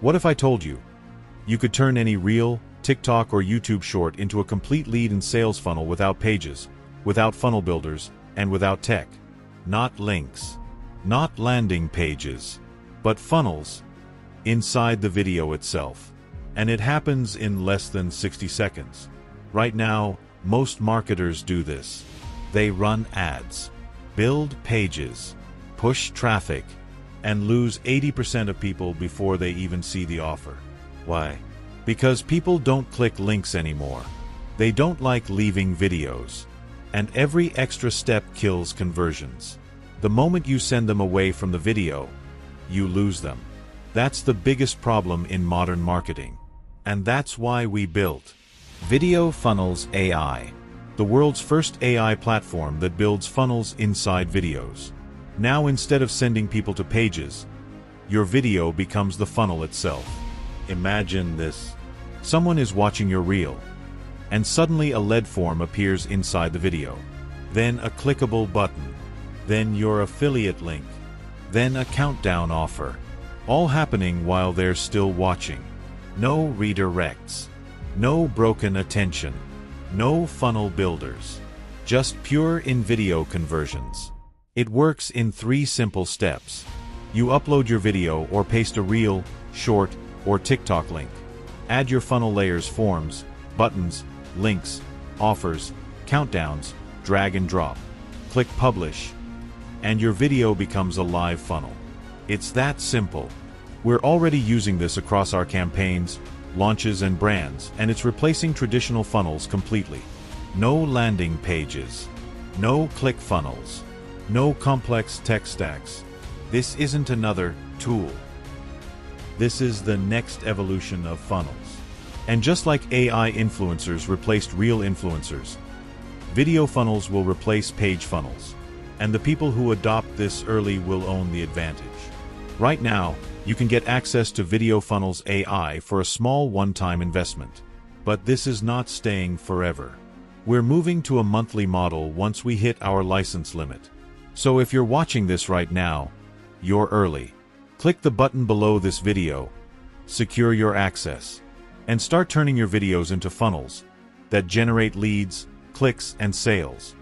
What if I told you you could turn any Reel, TikTok, or YouTube short into a complete lead and sales funnel without pages, without funnel builders, and without tech? Not links, not landing pages, but funnels inside the video itself. And it happens in less than 60 seconds. Right now, most marketers do this. They run ads, build pages, push traffic, and lose 80% of people before they even see the offer. Why? Because people don't click links anymore. They don't like leaving videos. And every extra step kills conversions. The moment you send them away from the video, you lose them. That's the biggest problem in modern marketing. And that's why we built VideoFunnels AI, the world's first AI platform that builds funnels inside videos. Now, instead of sending people to pages, your video becomes the funnel itself. Imagine this. Someone is watching your reel, and suddenly a lead form appears inside the video. Then a clickable button. Then your affiliate link. Then a countdown offer. All happening while they're still watching. No redirects. No broken attention. No funnel builders. Just pure in-video conversions. It works in 3 simple steps. You upload your video or paste a Reel, Short, or TikTok link. Add your funnel layers, forms, buttons, links, offers, countdowns, drag and drop. Click publish, and your video becomes a live funnel. It's that simple. We're already using this across our campaigns, launches, and brands, and it's replacing traditional funnels completely. No landing pages. No click funnels. No complex tech stacks. This isn't another tool. This is the next evolution of funnels. And just like AI influencers replaced real influencers, video funnels will replace page funnels. And the people who adopt this early will own the advantage. Right now, you can get access to VideoFunnels AI for a small one-time investment. But this is not staying forever. We're moving to a monthly model once we hit our license limit. So if you're watching this right now, you're early. Click the button below this video, secure your access, and start turning your videos into funnels that generate leads, clicks, and sales.